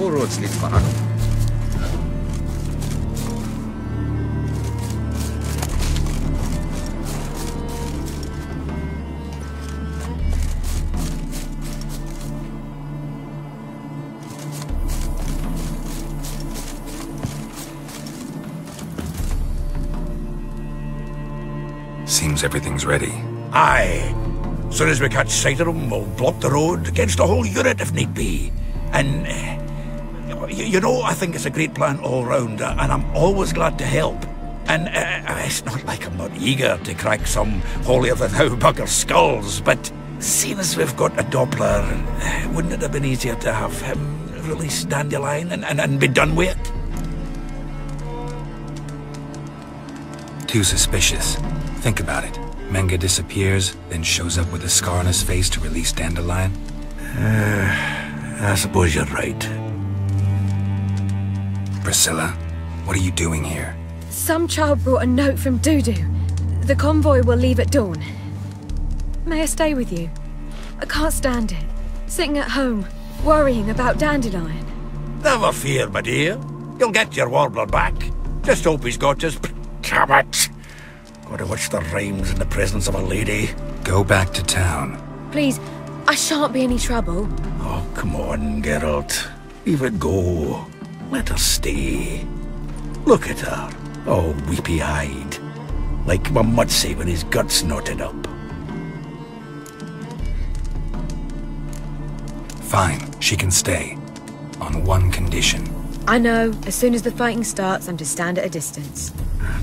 Uroclit panak. Seems everything's ready. Aye. Soon as we catch sight of them, we'll block the road against the whole unit if need be. And, you know, I think it's a great plan all round, and I'm always glad to help. And it's not like I'm not eager to crack some holier-than-thou bugger skulls, but seeing as we've got a Doppler, wouldn't it have been easier to have him release Dandelion and be done with it? Too suspicious. Think about it. Menga disappears, then shows up with a scar on his face to release Dandelion. I suppose you're right. Priscilla, what are you doing here? Some child brought a note from Dudu. The convoy will leave at dawn. May I stay with you? I can't stand it. Sitting at home, worrying about Dandelion. Never fear, my dear. You'll get your warbler back. Just hope he's got his... Damn it! Gotta watch the rhymes in the presence of a lady. Go back to town. Please, I shan't be any trouble. Oh, come on, Geralt. Leave it go. Let her stay. Look at her, all weepy-eyed. Like my Mutsy with his guts knotted up. Fine, she can stay. On one condition. I know, as soon as the fighting starts, I'm to stand at a distance.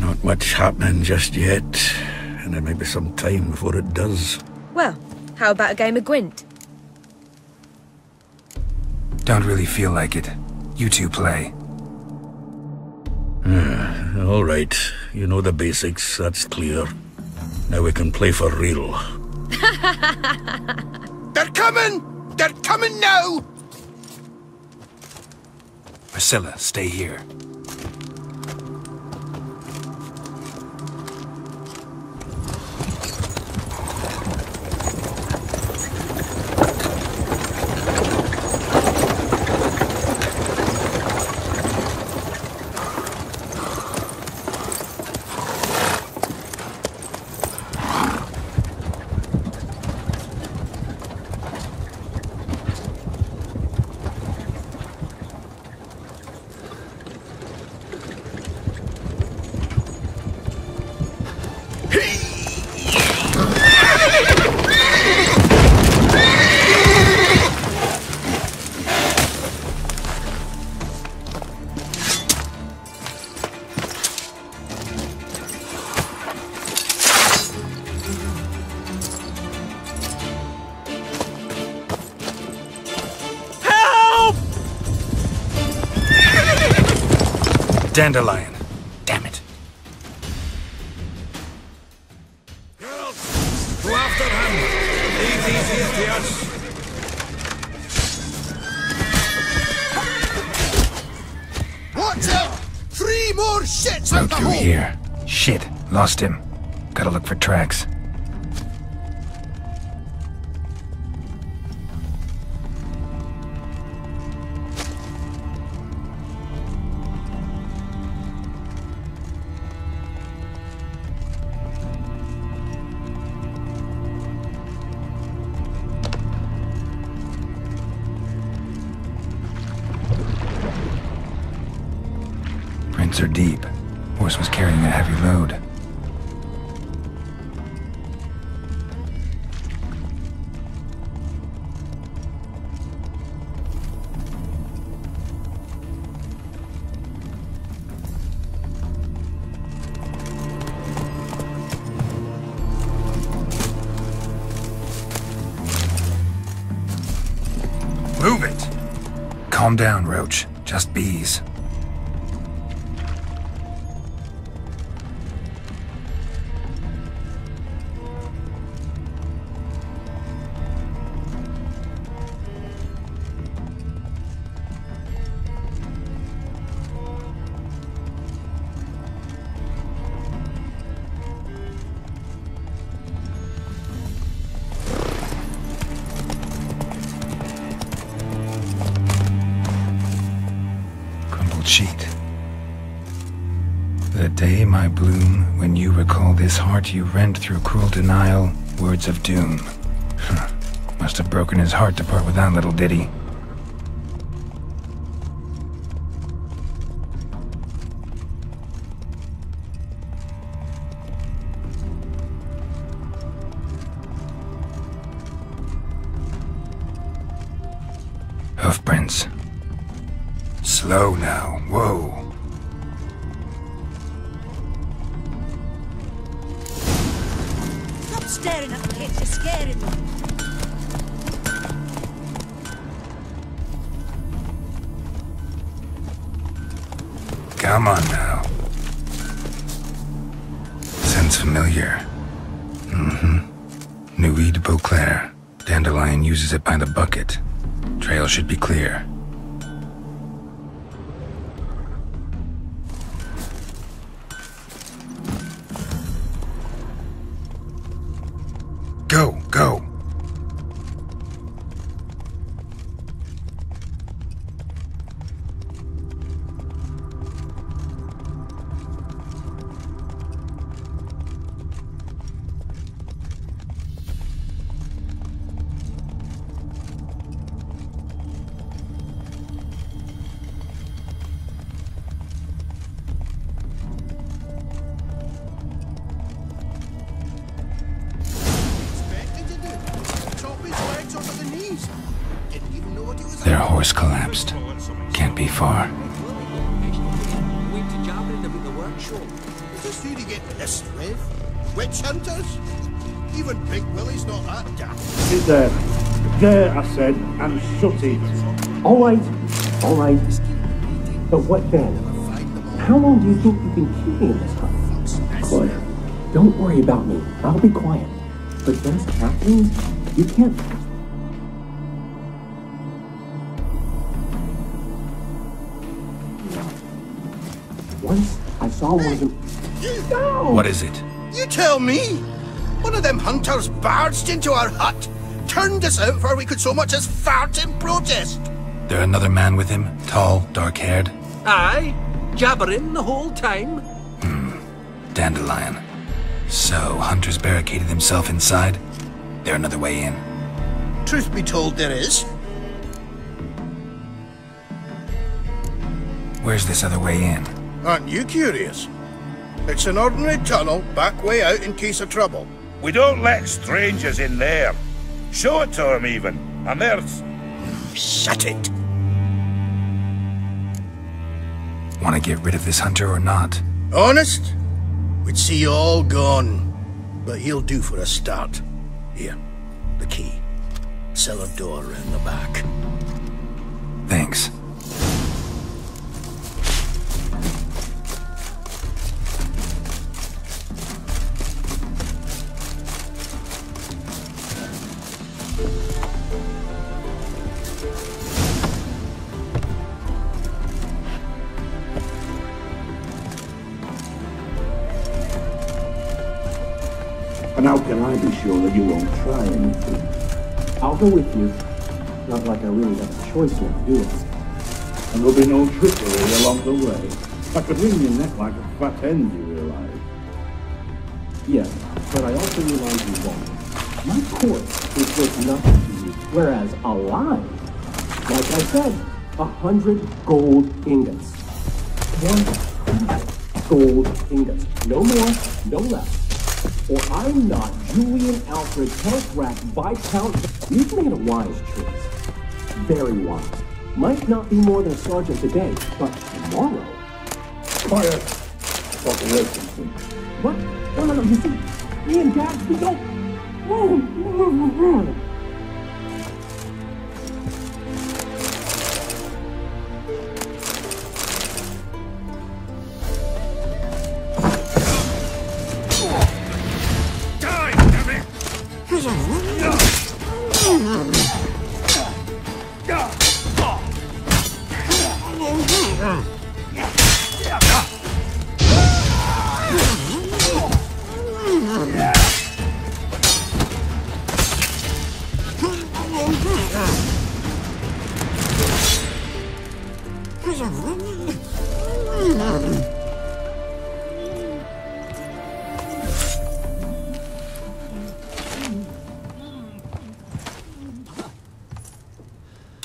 Not much happening just yet, and there may be some time before it does. Well, how about a game of Gwent? Don't really feel like it. You two play. All right, you know the basics, that's clear. Now we can play for real. They're coming! They're coming now! Priscilla, stay here. Dandelion. Damn it. Geralt, go after him. Leave these here to us. Watch out! 3 more shits Road out the through hole! here. Shit, lost him. Gotta look for tracks. Prints are deep. Horse was carrying a heavy load. Move it! Calm down, Roach. Just bees. day, my bloom, when you recall this heart you rent through cruel denial, words of doom. Must have broken his heart to part with that little ditty. Hoofprints. Slow now, whoa. Stop staring at the pit, you're scaring me. Come on now. Sounds familiar. Nuit de Beauclair. Dandelion uses it by the bucket. Trail should be clear. Go, go! Their horse collapsed. Can't be far. Is this who to get pissed with? Witch hunters? Even Big Willie's not that daft. Sit there. There, I said, and shut it. All right. But what then? How long do you think you can keep me in this hut? Quiet. Don't worry about me. I'll be quiet. But those halflings, you can't... Once, I saw one of them... No! What is it? You tell me! One of them hunters barged into our hut, turned us out before we could so much as fart in protest. There another man with him? Tall, dark-haired? Aye, jabbering the whole time. Dandelion. So, Hunter's barricaded himself inside? There another way in? Truth be told, there is. Where's this other way in? Aren't you curious? It's an ordinary tunnel, back way out in case of trouble. We don't let strangers in there. Show it to them even. And there's... Shut it! Want to get rid of this hunter or not? Honest? We'd see you all gone. But he'll do for a start. Here, the key. Cellar door around the back. Thanks. And how can I be sure that you won't try anything? I'll go with you. Not like I really have a choice now, do I? And there'll be no trickery along the way. I could wring your neck like a fat hen, you realize. Yes, but I also realize you won't. My corpse is worth nothing to you, whereas alive, like I said, 100 gold ingots. 100 gold ingots. No more, no less. Or I'm not Julian Alfred Telthrac Viscount. You've made a wise choice. Very wise. Might not be more than a sergeant today, but tomorrow. Quiet! Walk away from me. What? No, you see, me and Dad, we don't...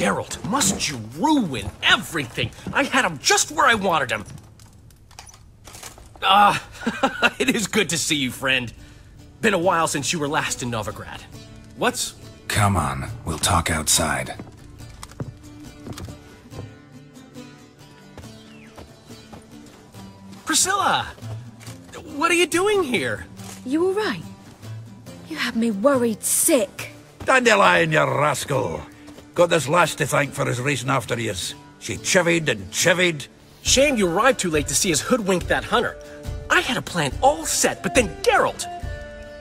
Geralt, must you ruin everything? I had him just where I wanted him. It is good to see you, friend. Been a while since you were last in Novigrad. What's... Come on, we'll talk outside. Priscilla! What are you doing here? You all right? You had me worried sick. Dandelion, you rascal. Got this lass to thank for his racing after yous. She chivied and chivied. Shame you arrived too late to see us hoodwink that hunter. I had a plan all set, but then Geralt...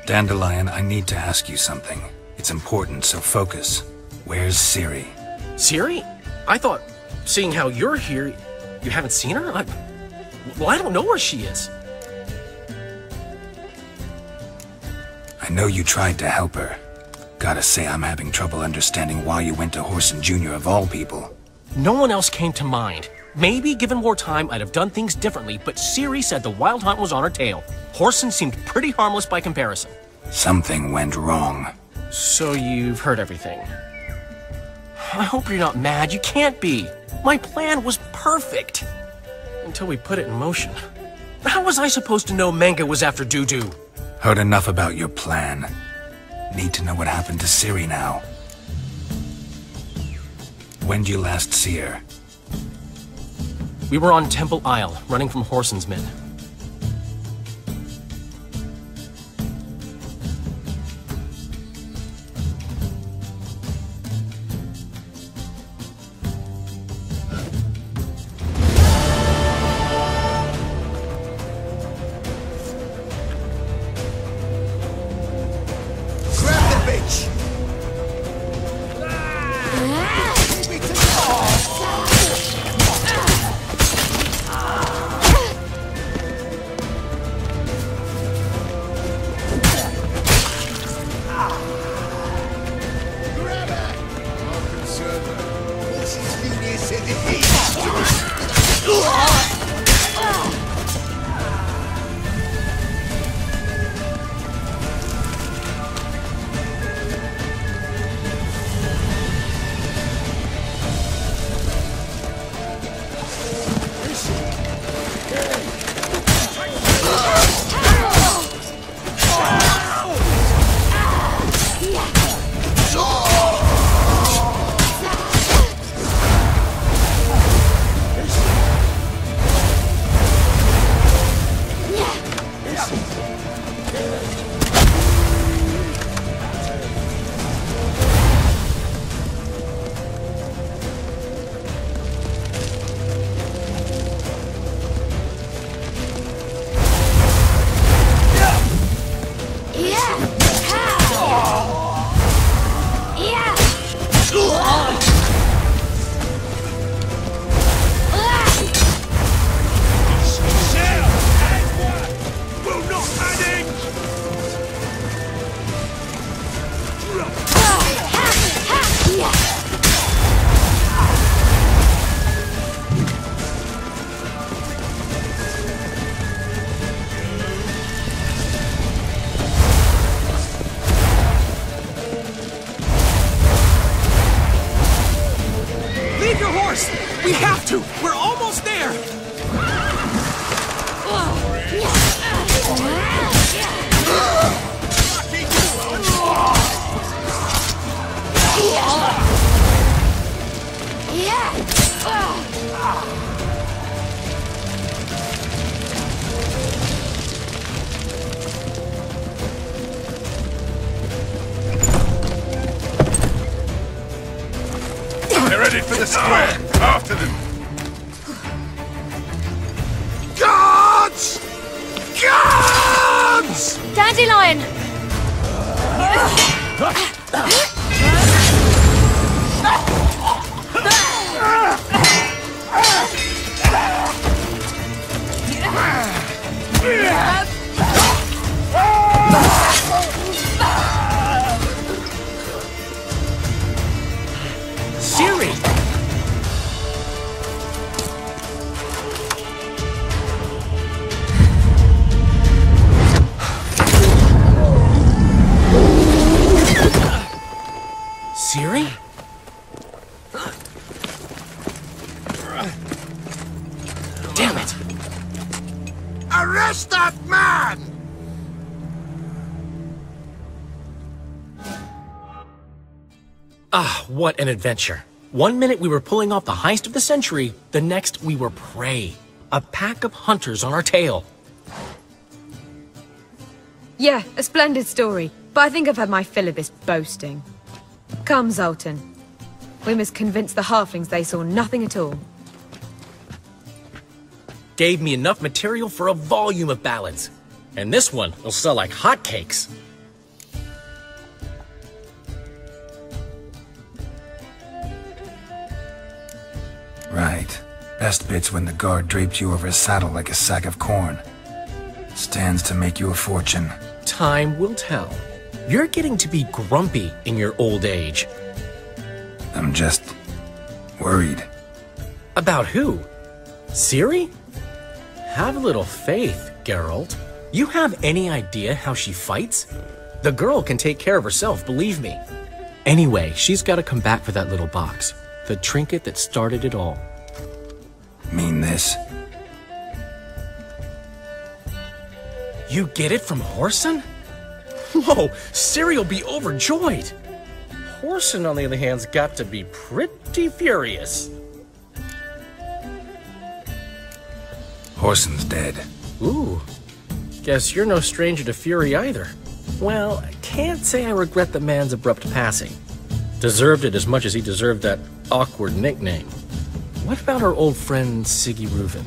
Dandelion, I need to ask you something. It's important, so focus. Where's Ciri? Ciri? I thought, seeing how you're here, you haven't seen her? Well, I don't know where she is. I know you tried to help her. Gotta say, I'm having trouble understanding why you went to Whoreson Jr. of all people. No one else came to mind. Maybe, given more time, I'd have done things differently, but Ciri said the Wild Hunt was on her tail. Whoreson seemed pretty harmless by comparison. Something went wrong. So you've heard everything. I hope you're not mad. You can't be. My plan was perfect. Until we put it in motion. How was I supposed to know Menge was after Dudu? Heard enough about your plan. Need to know what happened to Ciri now. When'd you last see her? We were on Temple Isle, running from Whoreson's men. We have to! We're almost there! They're headed for the square. After them. Guards! Guards! Dandelion! Ciri! Ciri? Ah, what an adventure. One minute we were pulling off the heist of the century, the next we were prey. A pack of hunters on our tail. Yeah, a splendid story, but I think I've had my fill of this boasting. Come, Zoltan. We must convince the halflings they saw nothing at all. Gave me enough material for a volume of ballads. And this one will sell like hotcakes. Right. Best bit's when the guard draped you over a saddle like a sack of corn. Stands to make you a fortune. Time will tell. You're getting to be grumpy in your old age. I'm just worried. About who? Ciri? Have a little faith, Geralt. You have any idea how she fights? The girl can take care of herself, believe me. Anyway, she's got to come back for that little box. The trinket that started it all. Mean this? You get it from Whoreson? Whoa, Ciri will be overjoyed. Whoreson, on the other hand's got to be pretty furious. Whoreson's dead. Ooh. Guess you're no stranger to fury either. Well, I can't say I regret the man's abrupt passing. Deserved it as much as he deserved that awkward nickname. What about our old friend Siggy Reuven?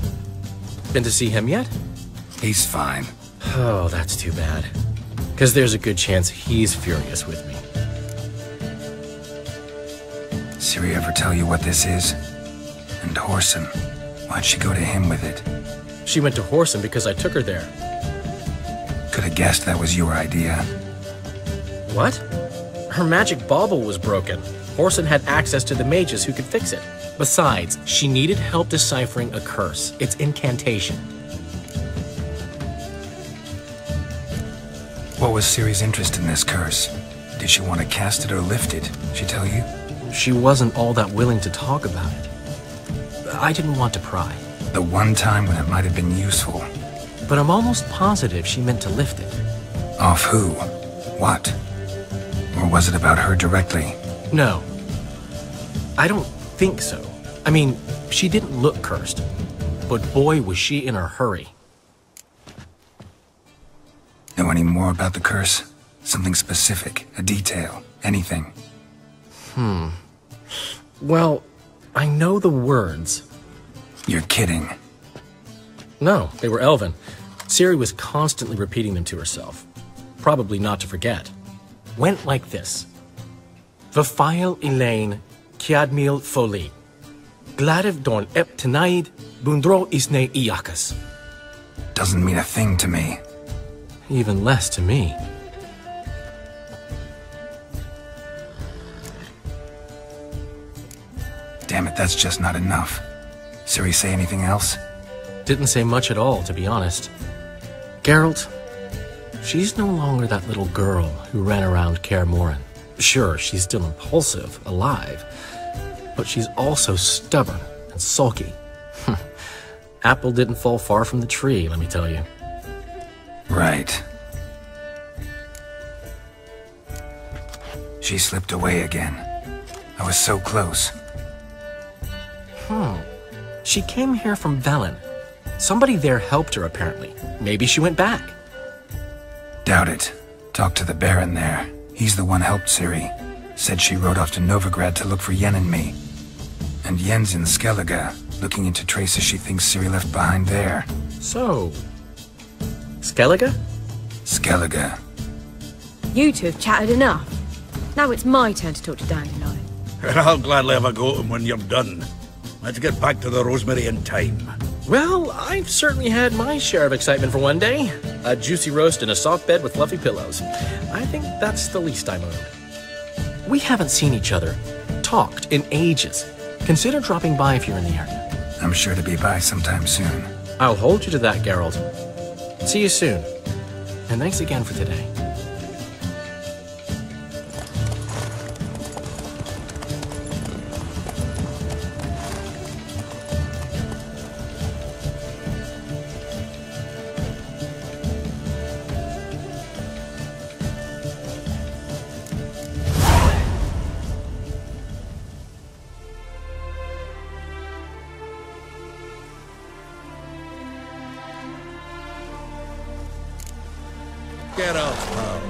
Been to see him yet? He's fine. Oh, that's too bad. Because there's a good chance he's furious with me. Ciri ever tell you what this is? And Whoreson, why'd she go to him with it? She went to Whoreson because I took her there. Could have guessed that was your idea. What? Her magic bauble was broken. Whoreson had access to the mages who could fix it. Besides, she needed help deciphering a curse. Its incantation. What was Ciri's interest in this curse? Did she want to cast it or lift it? She tell you? She wasn't all that willing to talk about it. I didn't want to pry. The one time when it might have been useful. But I'm almost positive she meant to lift it. Off who? What? Or was it about her directly? No. I don't think so. I mean, she didn't look cursed. But boy, was she in a hurry. Know any more about the curse? Something specific, a detail, anything? Well, I know the words. You're kidding. No, they were Elven. Ciri was constantly repeating them to herself. Probably not to forget. Went like this. Vafail Elaine, Kiadmil Foli. Gladev Dorn Ep Tenaid, Bundro Isne Iakas. Doesn't mean a thing to me. Even less to me. Damn it, that's just not enough. Ciri say anything else? Didn't say much at all, to be honest. Geralt, she's no longer that little girl who ran around Kaer Morhen. Sure, she's still impulsive, alive, but she's also stubborn and sulky. Apple didn't fall far from the tree, let me tell you. Right. She slipped away again. I was so close. She came here from Velen. Somebody there helped her, apparently. Maybe she went back. Doubt it. Talked to the Baron there. He's the one helped Ciri. Said she rode off to Novigrad to look for Yen and me. And Yen's in Skellige, looking into traces she thinks Ciri left behind there. So... Skellige? Skellige. You two have chatted enough. Now it's my turn to talk to Dandelion. I'll gladly have a go at him when you're done. Let's get back to the Rosemary in time. Well, I've certainly had my share of excitement for one day. A juicy roast and a soft bed with fluffy pillows. I think that's the least I'm owed. We haven't seen each other, talked in ages. Consider dropping by if you're in the area. I'm sure to be by sometime soon. I'll hold you to that, Geralt. See you soon. And thanks again for today. Get out, pal.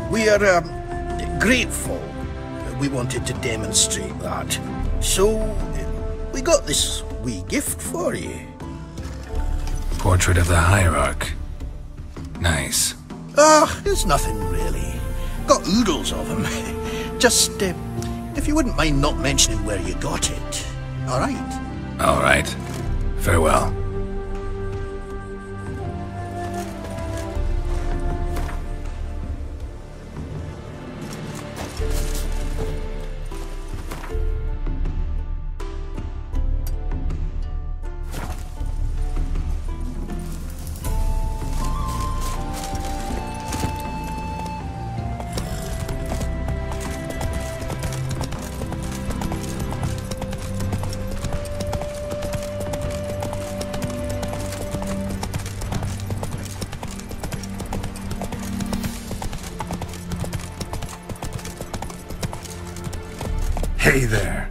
We are grateful. We wanted to demonstrate that. So, we got this wee gift for you. Portrait of the Hierarch. Nice. Ah, it's nothing really. Got oodles of them. Just, if you wouldn't mind not mentioning where you got it. All right? All right. Farewell. Hey there.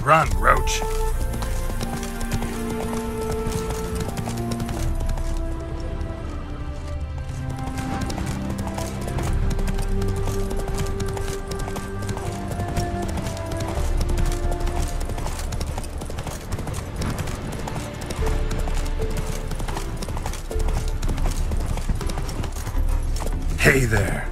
Run, Roach. Hey there.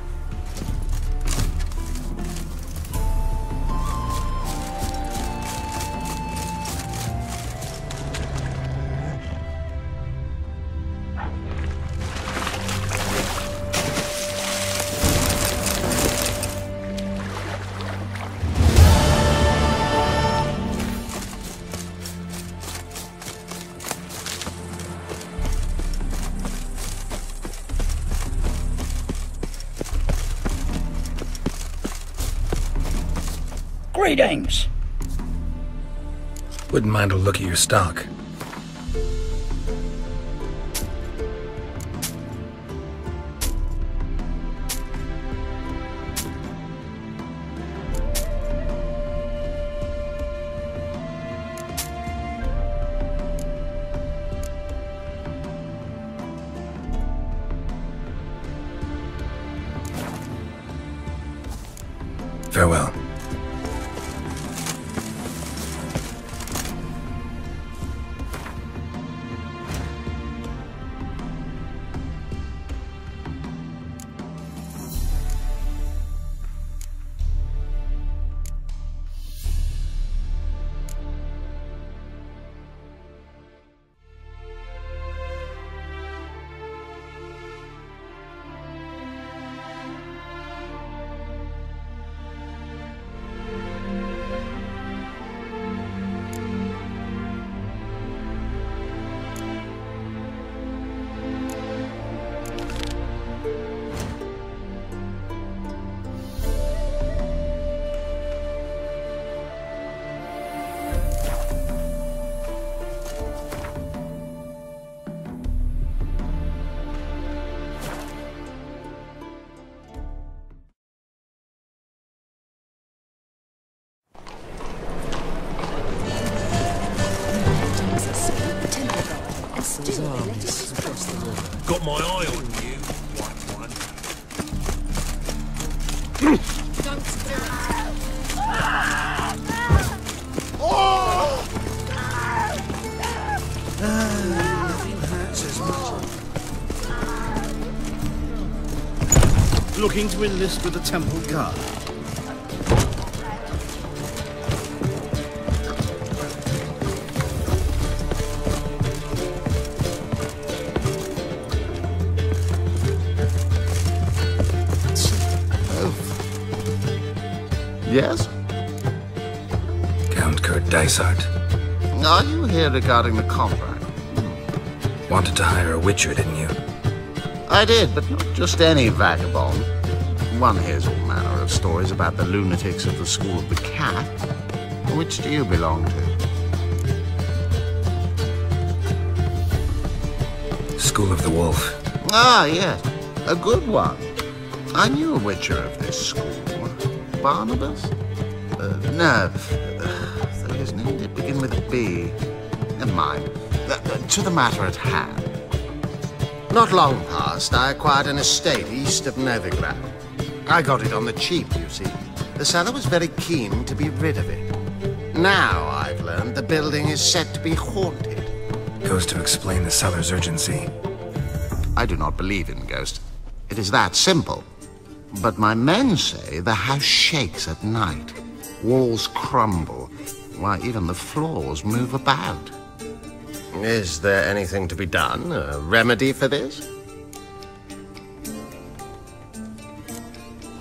Greetings. Wouldn't mind a look at your stock. Farewell. got my eye on you, white one. Don't do it. Nothing hurts as much. Looking to enlist with the Temple Guard. Yes? Count Kurt Dysart. Are you here regarding the contract? Wanted to hire a witcher, didn't you? I did, but not just any vagabond. One hears all manner of stories about the lunatics of the School of the Cat. Which do you belong to? School of the Wolf. Ah, yes. A good one. I knew a witcher of this school. Barnabas? No. So his name did begin with a B. Never mind. To the matter at hand. Not long past, I acquired an estate east of Novigrad. I got it on the cheap, you see. The seller was very keen to be rid of it. Now, I've learned the building is said to be haunted. Goes to explain the seller's urgency. I do not believe in ghosts. It is that simple. But my men say the house shakes at night. Walls crumble. Why, even the floors move about. Is there anything to be done? A remedy for this?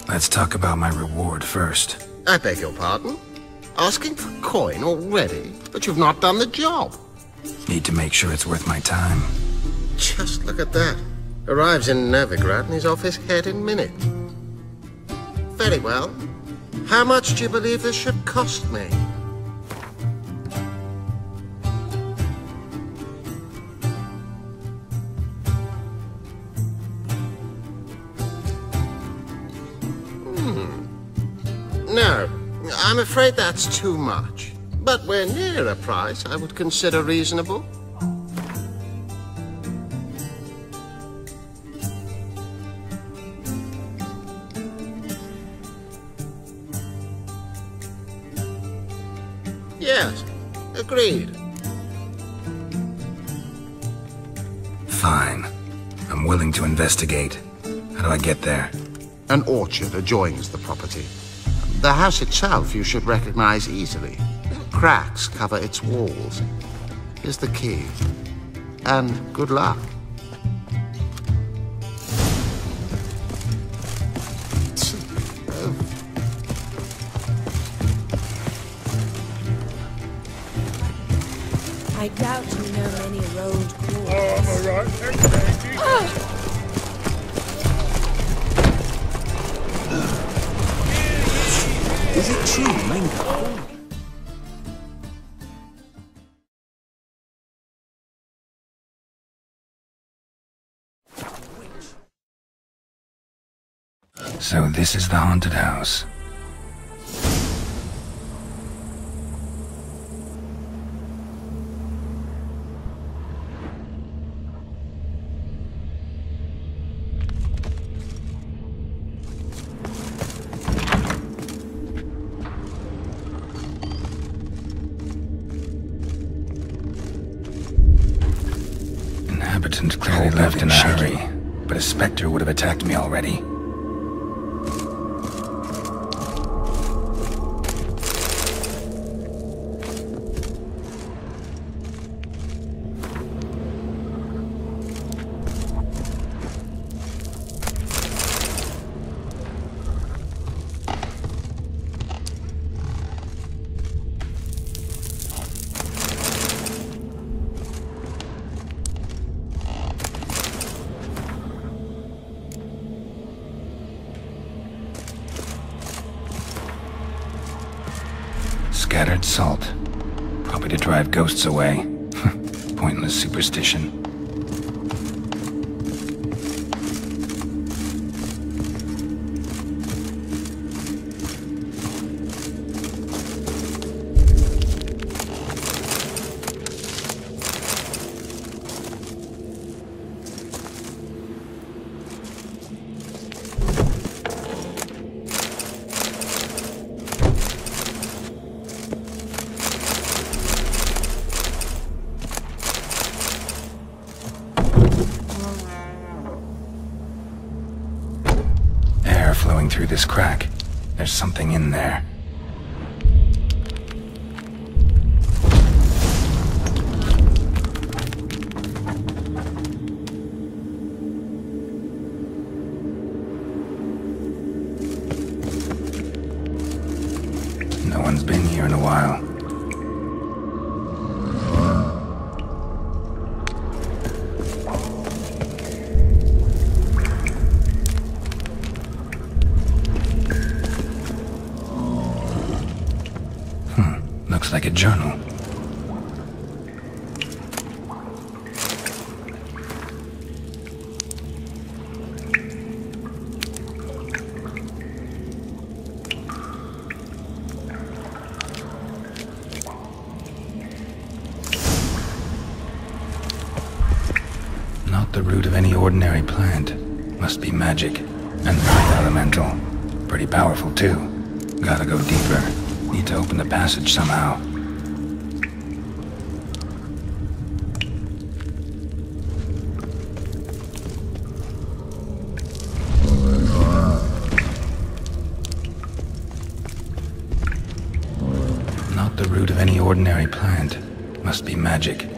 Let's talk about my reward first. I beg your pardon? Asking for coin already? But you've not done the job. Need to make sure it's worth my time. Just look at that. Arrives in Novigrad and he's off his head in minutes. Very well. How much do you believe this should cost me? No, I'm afraid that's too much. But we're near a price I would consider reasonable. Yes, agreed. Fine. I'm willing to investigate. How do I get there? An orchard adjoins the property. The house itself you should recognize easily. Cracks cover its walls. Here's the key. And good luck. I doubt you know many road calls. Is it true, Mango? So this is the haunted house. Inhabitant clearly left in a hurry, but a specter would have attacked me already. Scattered salt. Probably to drive ghosts away. Pointless superstition. flowing through this crack. There's something in there. No one's been here in a while. Looks like a journal. Not the root of any ordinary plant. Must be magic. And earth elemental. Pretty powerful too. Gotta go deeper. Need to open the passage somehow. Not the root of any ordinary plant. Must be magic.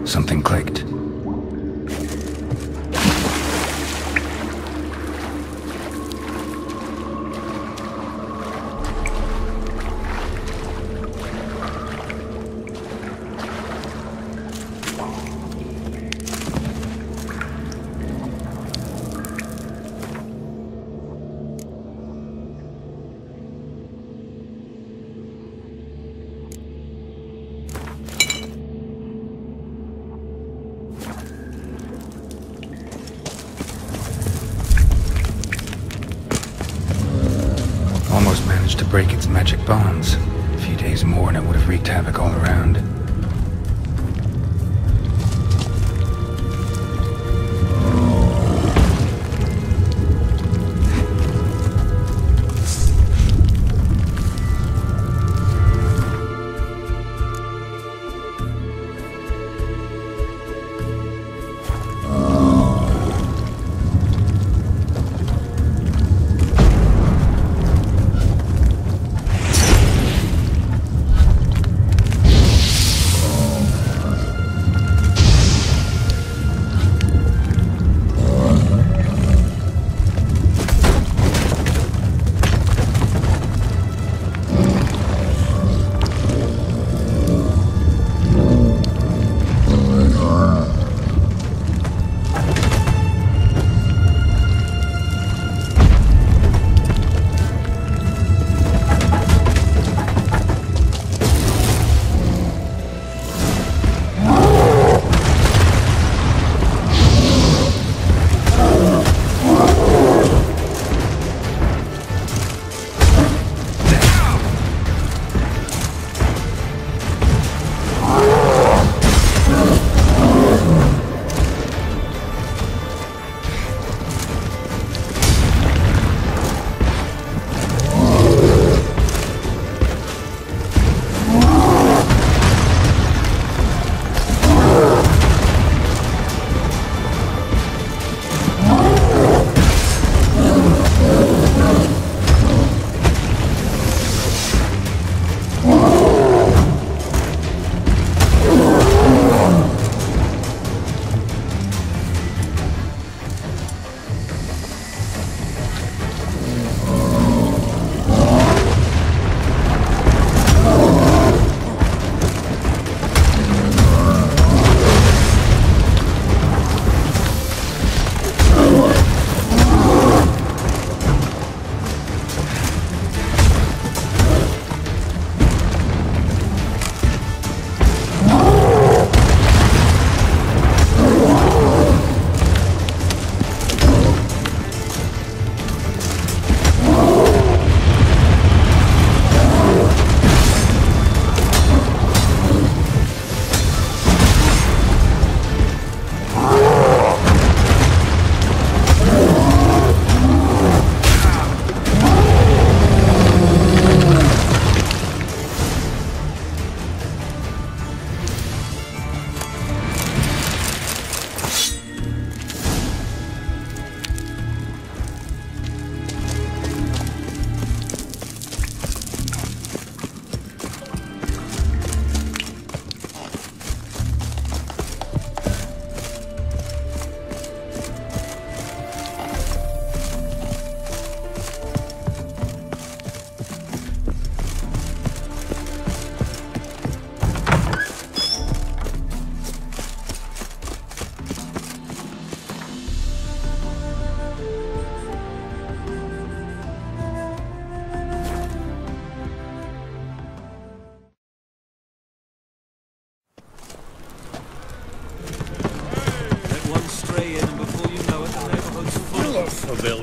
Something clicked. Almost managed to break its magic bonds. A few days more and it would have wreaked havoc all around.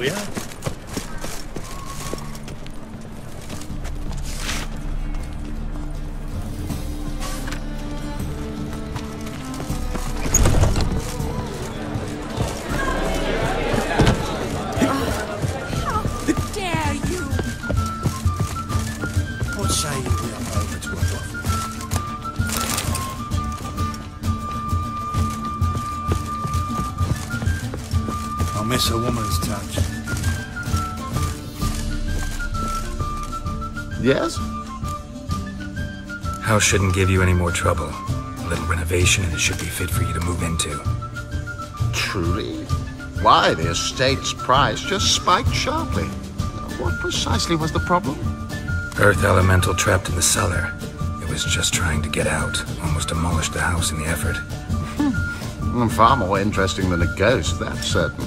we are. Miss a woman's touch. Yes? House shouldn't give you any more trouble. A little renovation and it should be fit for you to move into. Truly? Why, the estate's price just spiked sharply. What precisely was the problem? Earth elemental trapped in the cellar. It was just trying to get out. Almost demolished the house in the effort. Far more interesting than a ghost, that's certain.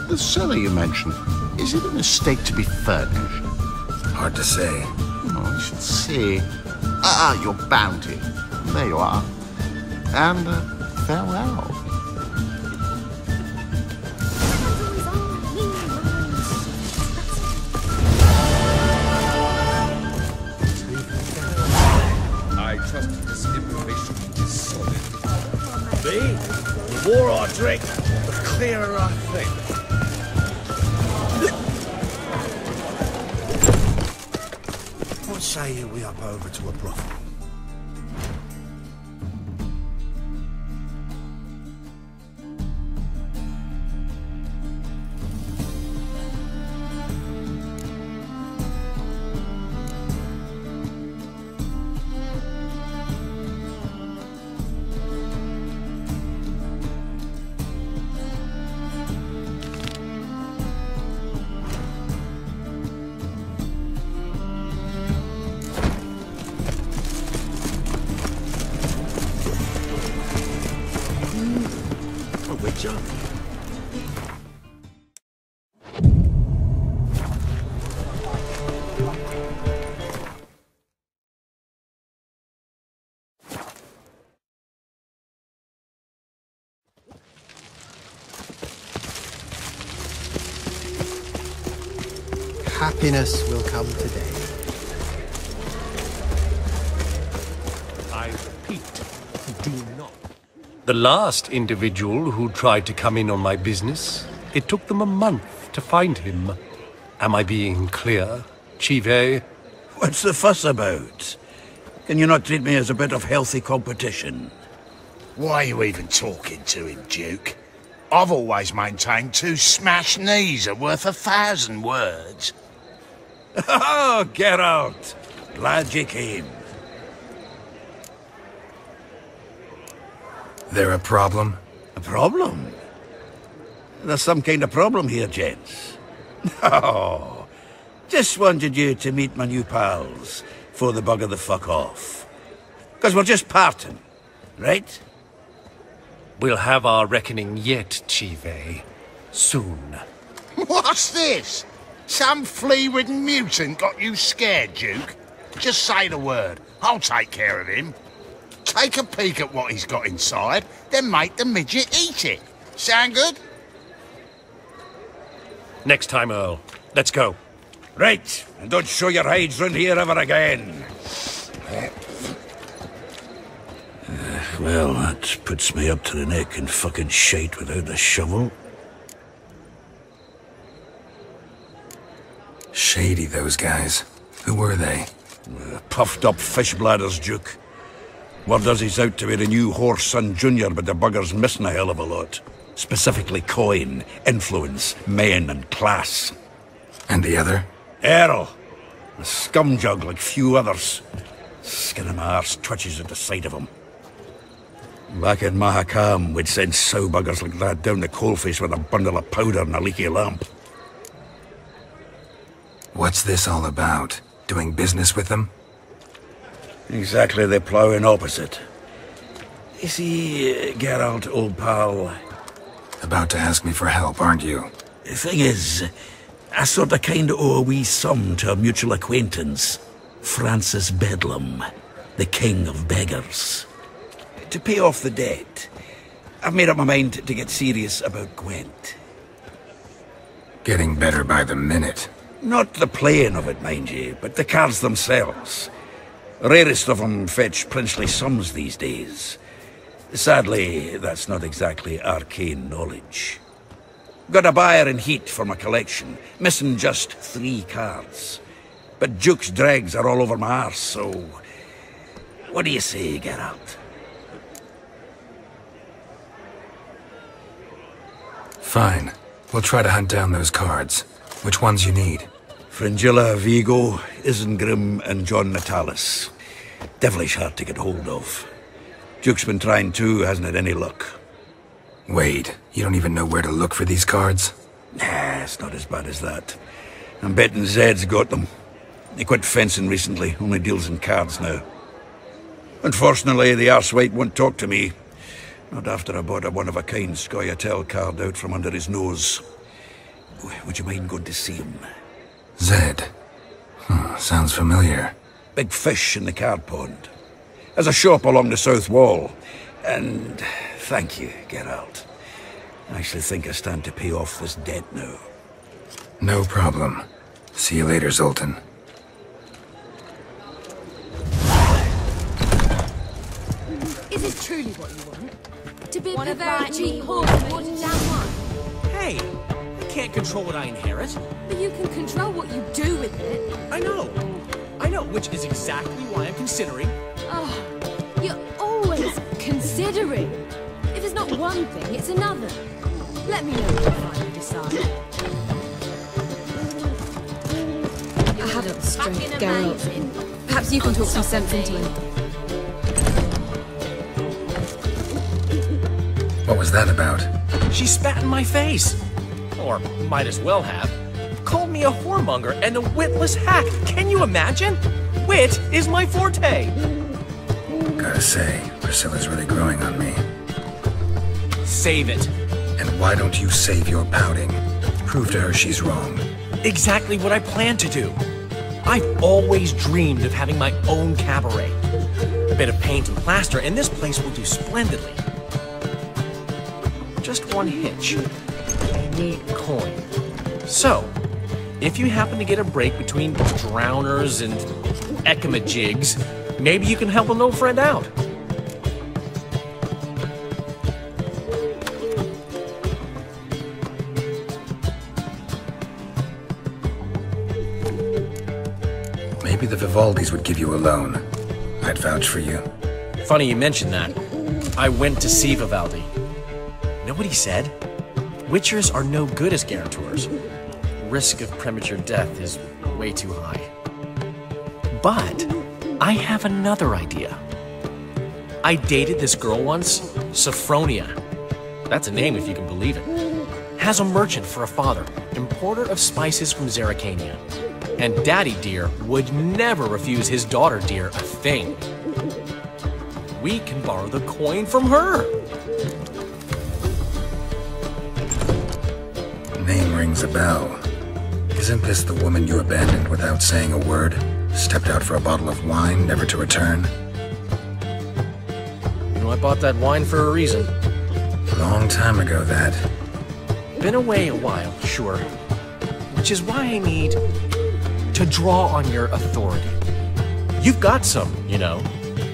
The cellar you mentioned, is it in a state to be furnished? Hard to say. Oh, I should see. Your bounty. There you are. And farewell. I trust this information is solid. Me? The more I drink, the clearer I think. What say we up over to a brothel? Happiness will come today. I repeat, do not. The last individual who tried to come in on my business, it took them a month to find him. Am I being clear, Chive? What's the fuss about? Can you not treat me as a bit of healthy competition? Why are you even talking to him, Duke? I've always maintained 2 smashed knees are worth 1,000 words. Oh, Geralt! Glad you came. There a problem? A problem? There's some kind of problem here, gents. Oh, just wanted you to meet my new pals before they bugger the fuck off. Because we're just parting, right? We'll have our reckoning yet, Chive. Soon. What's this? Some flea-ridden mutant got you scared, Duke? Just say the word. I'll take care of him. Take a peek at what he's got inside, then make the midget eat it. Sound good? Next time, Earl. Let's go. Right, and don't show your hides round here ever again. Well, that puts me up to the neck in fucking shite without a shovel. Shady, those guys. Who were they? Puffed up fish bladders, Duke. Word does he's out to be the new Whoreson Jr., but the bugger's missing a hell of a lot. Specifically coin, influence, men, and class. And the other? Earl. A scumjug like few others. Skin of my arse twitches at the sight of him. Back in Mahakam, we'd send sow buggers like that down the coalface with a bundle of powder and a leaky lamp. What's this all about? Doing business with them? Exactly the ploughing opposite. You see, Geralt, old pal... About to ask me for help, aren't you? The thing is, I sort of kinda owe a wee sum to a mutual acquaintance. Francis Bedlam, the king of beggars. To pay off the debt, I've made up my mind to get serious about Gwent. Getting better by the minute. Not the playing of it, mind ye, but the cards themselves. Rarest of them fetch princely sums these days. Sadly, that's not exactly arcane knowledge. Got a buyer in heat for my collection, missing just 3 cards. But Duke's dregs are all over my arse, so... What do you say, Geralt? Fine. We'll try to hunt down those cards. Which ones you need? Fringilla, Vigo, Isengrim, and John Natalis. Devilish hard to get hold of. Duke's been trying too, hasn't had any luck. Wait, you don't even know where to look for these cards? Nah, it's not as bad as that. I'm betting Zed's got them. He quit fencing recently, only deals in cards now. Unfortunately, the arsewite won't talk to me. Not after I bought a one-of-a-kind Scoia'tael card out from under his nose. Would you mind going to see him? Zed. Sounds familiar. Big fish in the card pond. There's a shop along the south wall. And thank you, Geralt. I actually think I stand to pay off this debt now. No problem. See you later, Zoltan. Is this truly what you want? To be Wanna a very buy cheap me horse and wooden down one? Hey, I can't control what I inherit. But you can control what you do with it. I know, which is exactly why I'm considering. Oh, you're always considering. If it's not one thing, it's another. Let me know when you finally decide. I haven't the strength, Geralt. Perhaps you can talk some sense into him. What was that about? She spat in my face. Or might as well have. Called me a whoremonger and a witless hack. Can you imagine? Wit is my forte. Gotta say, Priscilla's really growing on me. Save it. And why don't you save your pouting? Prove to her she's wrong. Exactly what I plan to do. I've always dreamed of having my own cabaret. A bit of paint and plaster, and this place will do splendidly. Just one hitch. I need coin. So, if you happen to get a break between drowners and ekamajigs, maybe you can help an old friend out. Maybe the Vivaldis would give you a loan. I'd vouch for you. Funny you mention that. I went to see Vivaldi. Know what he said? Witchers are no good as guarantors. Risk of premature death is way too high. But I have another idea. I dated this girl once, Sophronia. That's a name if you can believe it. Has a merchant for a father, importer of spices from Zerrikania. And Daddy Dear would never refuse his daughter Dear a thing. We can borrow the coin from her. Name rings a bell. Isn't this the woman you abandoned without saying a word? Stepped out for a bottle of wine, never to return? You know, I bought that wine for a reason. Long time ago, that. Been away a while, sure. Which is why I need to draw on your authority. You've got some, you know,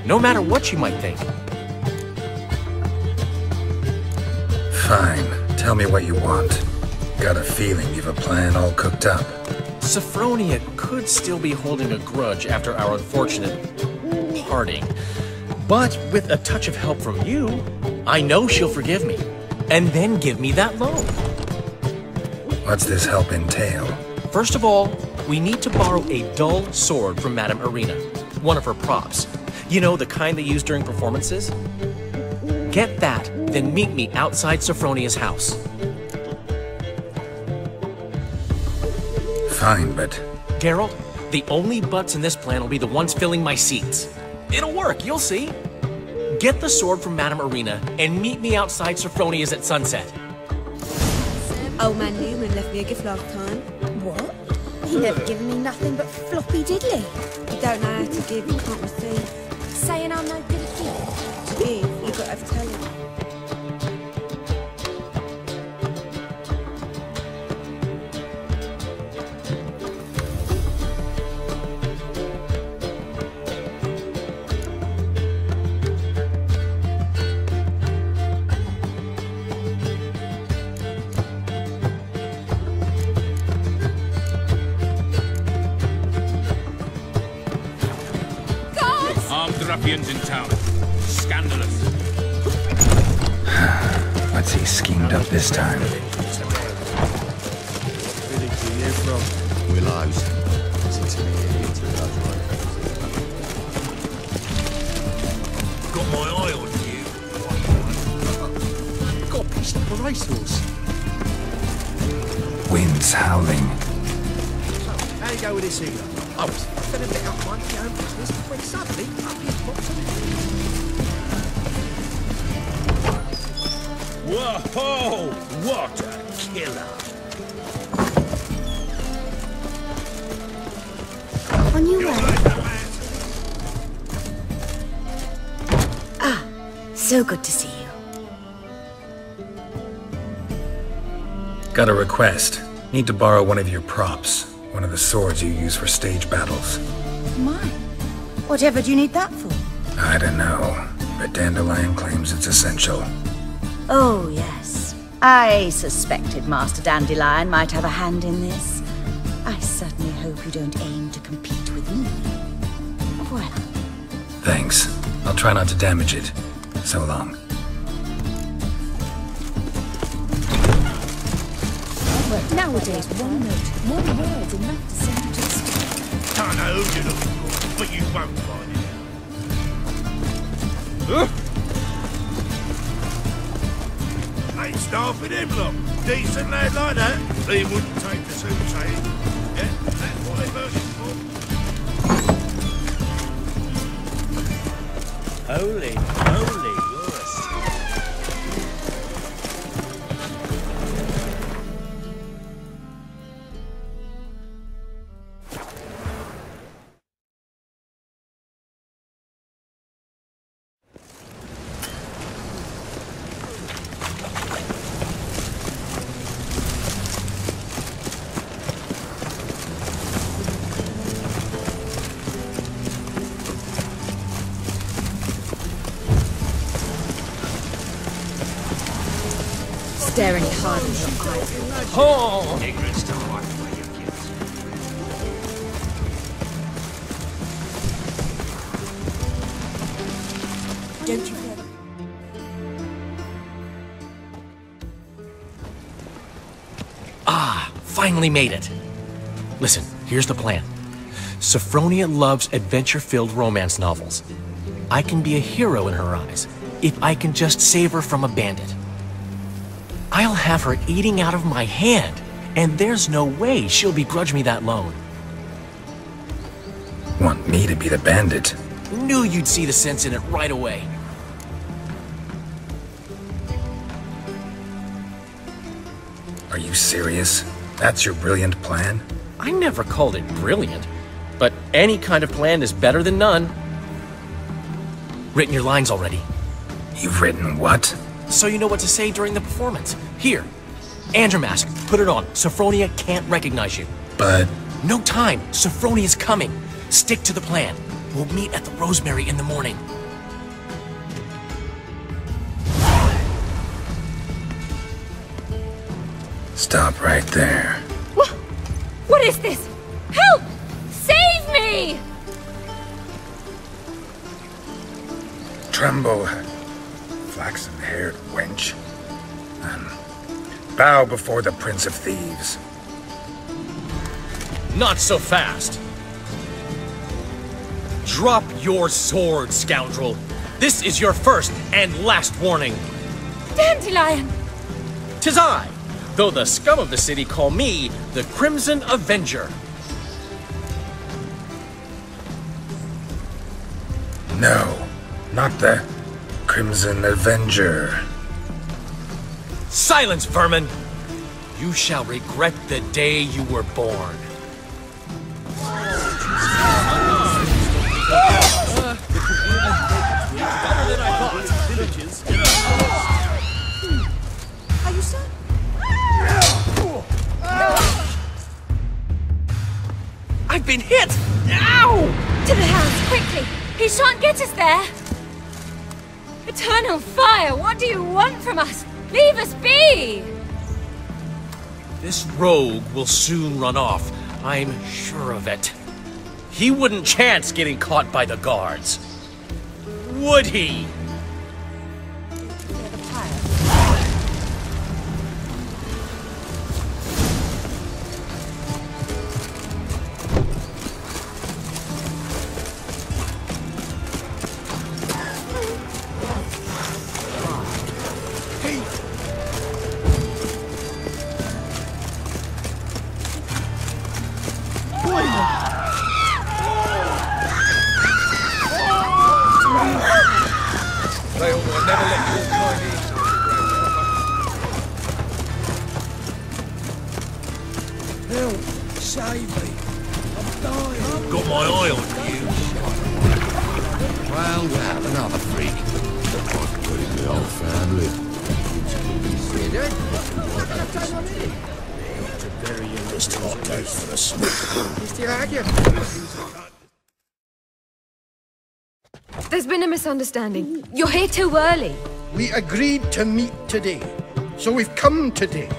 no matter what you might think. Fine. Tell me what you want. Got a feeling you've a plan all cooked up. Sophronia could still be holding a grudge after our unfortunate parting. But with a touch of help from you, I know she'll forgive me. And then give me that loan. What's this help entail? First of all, we need to borrow a dull sword from Madame Irina, one of her props. You know, the kind they use during performances? Get that, then meet me outside Sophronia's house. Fine, but... Geralt, the only butts in this plan will be the ones filling my seats. It'll work, you'll see. Get the sword from Madame Irina and meet me outside Sophronia's at sunset. Old man Newman left me a gift last time. What? He never given me nothing but floppy diddly. You don't know how to give, you can't receive. Saying I'm no good at giving. To give, you've got to have tell him. ruffians in town. Scandalous. What's he schemed up this time? Willows. Got my eye on you. Got a piece of racehorse. Wind's howling. How you go with this here? I was going a bit up my own business when suddenly up here pops Whoa! What a killer! On your way. Ah, so good to see you. Got a request. Need to borrow one of your props. One of the swords you use for stage battles. Mine? Whatever do you need that for? I don't know, but Dandelion claims it's essential. Oh, yes. I suspected Master Dandelion might have a hand in this. I certainly hope you don't aim to compete with me. Voilà. Thanks. I'll try not to damage it. So long. Nowadays, one note, more words enough to send you to the sky. I know who you're looking for, but you won't find it. Ain't staffing him, look. Decent lad like that. He wouldn't take the suit saying. Yeah, that's what they're voting for. Holy, you're a Stare any harder in your eyes. Oh! ignorance to wipe away your guilt. Don't you ever? Ah, finally made it. Listen, here's the plan. Sophronia loves adventure-filled romance novels. I can be a hero in her eyes if I can just save her from a bandit. I'll have her eating out of my hand, and there's no way she'll begrudge me that loan. Want me to be the bandit? Knew you'd see the sense in it right away. Are you serious? That's your brilliant plan? I never called it brilliant, but any kind of plan is better than none. Written your lines already? You've written what? So you know what to say during the performance. Here, Andromask, put it on. Sophronia can't recognize you. But... No time. Sophronia's coming. Stick to the plan. We'll meet at the Rosemary in the morning. Stop right there. What is this? Help! Save me! Tremble, flaxen-haired wench. Bow before the Prince of Thieves. Not so fast. Drop your sword, scoundrel. This is your first and last warning. Dandelion! 'Tis I, though the scum of the city call me the Crimson Avenger. No, not the Crimson Avenger. Silence, vermin! You shall regret the day you were born. Are you sure? I've been hit! Ow! To the house, quickly! He shan't get us there! Eternal fire, what do you want from us? Leave us be! This rogue will soon run off. I'm sure of it. He wouldn't chance getting caught by the guards. would he? There's been a misunderstanding. You're here too early. We agreed to meet today, so we've come today.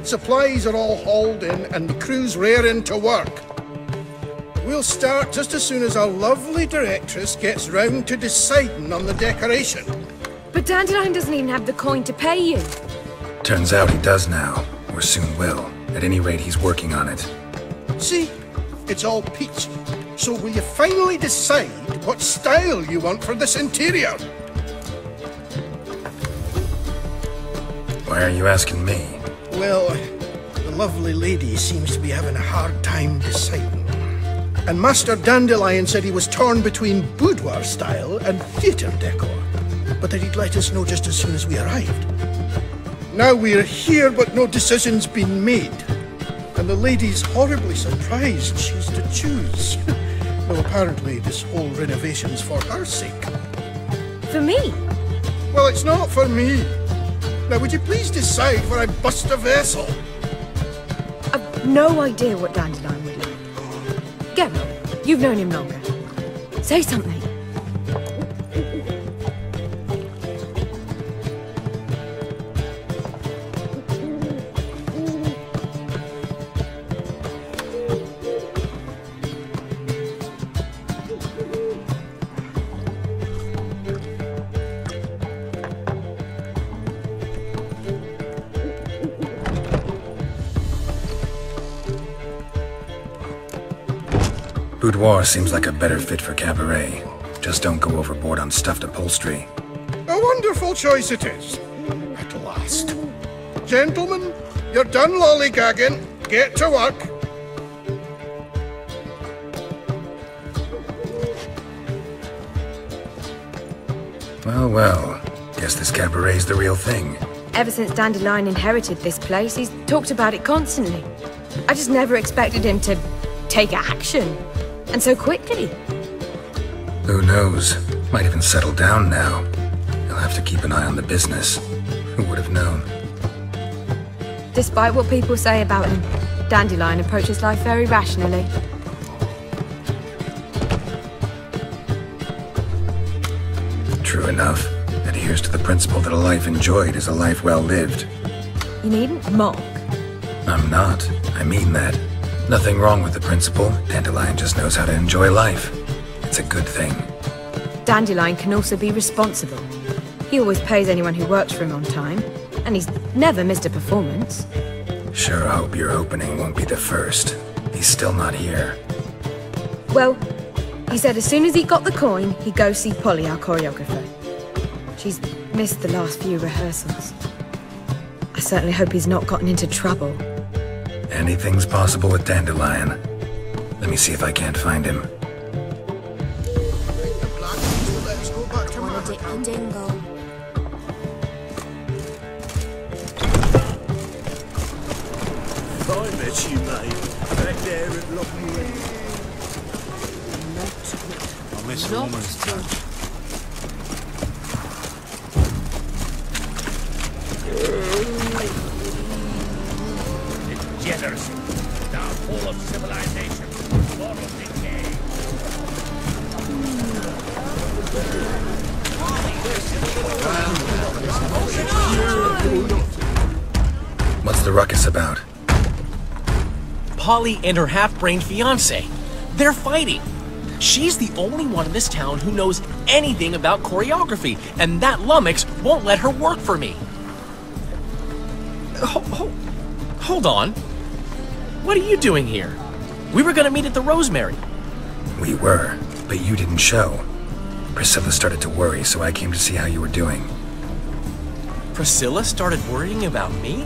Supplies are all hauled in and the crew's raring to work. We'll start just as soon as our lovely directress gets round to deciding on the decoration. But Dandelion doesn't even have the coin to pay you. Turns out he does now, or soon will. At any rate, he's working on it. See? It's all peachy. So will you finally decide what style you want for this interior? Why are you asking me? Well, the lovely lady seems to be having a hard time deciding. And Master Dandelion said he was torn between boudoir style and theatre decor, but that he'd let us know just as soon as we arrived. Now we're here, but no decision's been made. And the lady's horribly surprised she's to choose. Though apparently this whole renovation's for her sake. For me? Well, it's not for me. Now, would you please decide where I bust a vessel? I've no idea what Dandelion would like. Geralt, you've known him longer. Say something. Boudoir seems like a better fit for cabaret. Just don't go overboard on stuffed upholstery. A wonderful choice it is. At last. Gentlemen, you're done lollygagging. Get to work. Well, well. Guess this cabaret's the real thing. Ever since Dandelion inherited this place, he's talked about it constantly. I just never expected him to take action. And so quickly. Who knows? Might even settle down now. He'll have to keep an eye on the business. Who would have known? Despite what people say about him, Dandelion approaches life very rationally. True enough. Adheres to the principle that a life enjoyed is a life well lived. You needn't mock. I'm not. I mean that. Nothing wrong with the principle. Dandelion just knows how to enjoy life. It's a good thing. Dandelion can also be responsible. He always pays anyone who works for him on time, and he's never missed a performance. Sure hope your opening won't be the first. He's still not here. Well, he said as soon as he got the coin, he'd go see Polly, our choreographer. She's missed the last few rehearsals. I certainly hope he's not gotten into trouble. Anything's possible with Dandelion. Let me see if I can't find him. I bet you, mate. Back there at Lockwood. I miss a woman's touch. Degeneracy, downfall of civilization, moral decay. What's the ruckus about? Polly and her half-brained fiancé. They're fighting. She's the only one in this town who knows anything about choreography, and that lummox won't let her work for me. Hold on. What are you doing here? We were gonna meet at the Rosemary. We were, but you didn't show. Priscilla started to worry, so I came to see how you were doing. Priscilla started worrying about me?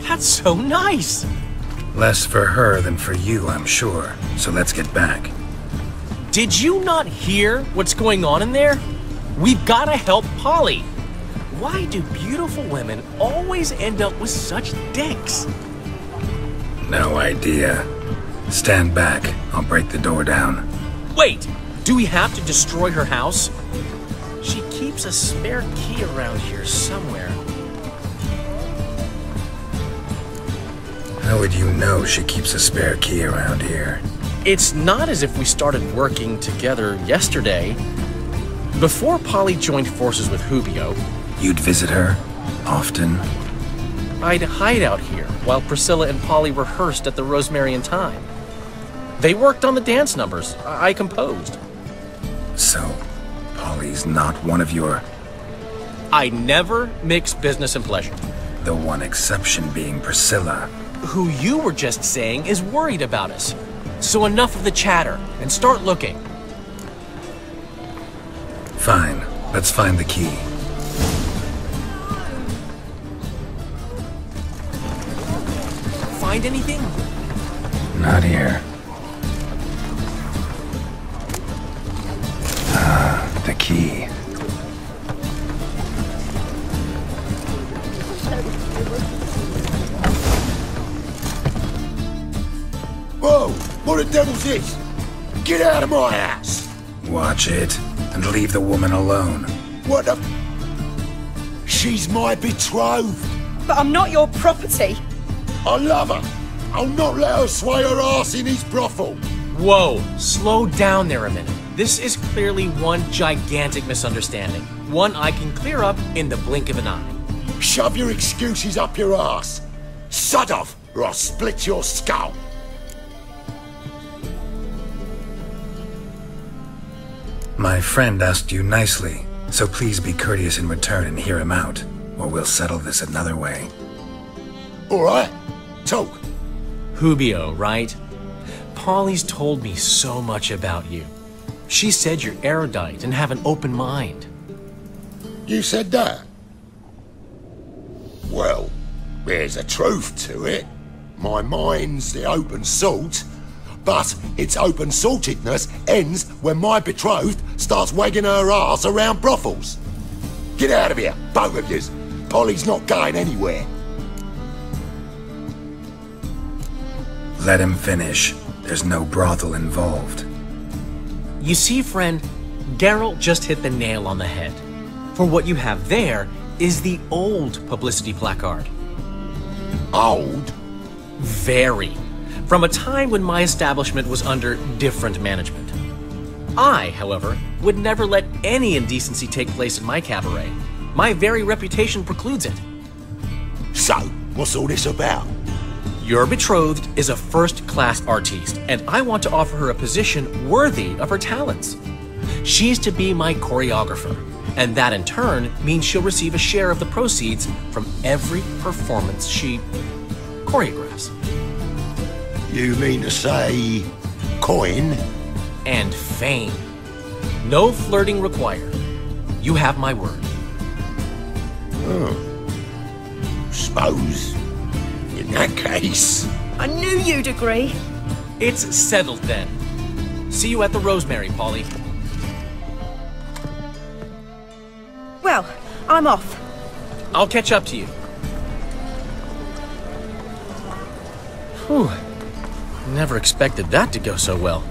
That's so nice! Less for her than for you, I'm sure. So let's get back. Did you not hear what's going on in there? We've gotta help Polly. Why do beautiful women always end up with such dicks? No idea. Stand back. I'll break the door down. Wait! Do we have to destroy her house? She keeps a spare key around here somewhere. How would you know she keeps a spare key around here? It's not as if we started working together yesterday. Before Polly joined forces with Hubio, you'd visit her? Often? I'd hide out here while Priscilla and Polly rehearsed at the Rosemary and Thyme. They worked on the dance numbers I composed. So, Polly's not one of your... I never mix business and pleasure. The one exception being Priscilla. Who you were just saying is worried about us. So enough of the chatter, and start looking. Fine. Let's find the key. Find anything? Not here. Ah, the key. Whoa! What the devil's this? Get out of my house! Watch it, and leave the woman alone. What the... She's my betrothed. But I'm not your property. I love her. I'll not let her sway her ass in his brothel. Whoa, slow down there a minute. This is clearly one gigantic misunderstanding. One I can clear up in the blink of an eye. Shove your excuses up your ass. Sod off, or I'll split your skull. My friend asked you nicely, so please be courteous in return and hear him out, or we'll settle this another way. All right, talk. Hubio, right? Polly's told me so much about you. She said you're erudite and have an open mind. You said that? Well, there's a truth to it. My mind's the open salt, but its open saltedness ends when my betrothed starts wagging her ass around brothels. Get out of here, both of yous. Polly's not going anywhere. Let him finish. There's no brothel involved. You see, friend, Geralt just hit the nail on the head. For what you have there is the old publicity placard. Old? Very. From a time when my establishment was under different management. I, however, would never let any indecency take place in my cabaret. My very reputation precludes it. So, what's all this about? Your betrothed is a first-class artiste, and I want to offer her a position worthy of her talents. She's to be my choreographer, and that in turn means she'll receive a share of the proceeds from every performance she choreographs. You mean to say... coin? And fame. No flirting required. You have my word. Oh. Suppose... in that case... I knew you'd agree. It's settled then. See you at the Rosemary, Polly. Well, I'm off. I'll catch up to you. Whew. Never expected that to go so well.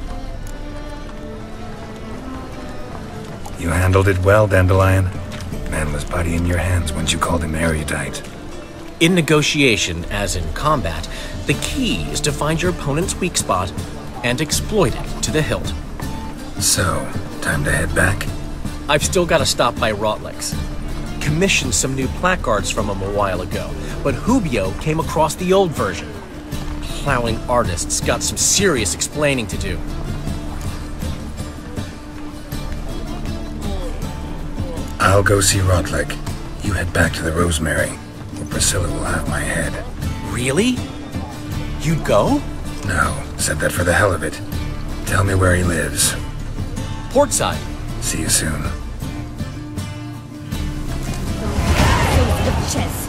You handled it well, Dandelion. Man was putty in your hands once you called him erudite. In negotiation, as in combat, the key is to find your opponent's weak spot and exploit it to the hilt. So, time to head back? I've still got to stop by Rotlex. Commissioned some new placards from him a while ago, but Hubio came across the old version. Plowing artists got some serious explaining to do. I'll go see Rodlick. You head back to the Rosemary, or Priscilla will have my head. Really? You'd go? No, said that for the hell of it. Tell me where he lives. Portside. See you soon. Chess.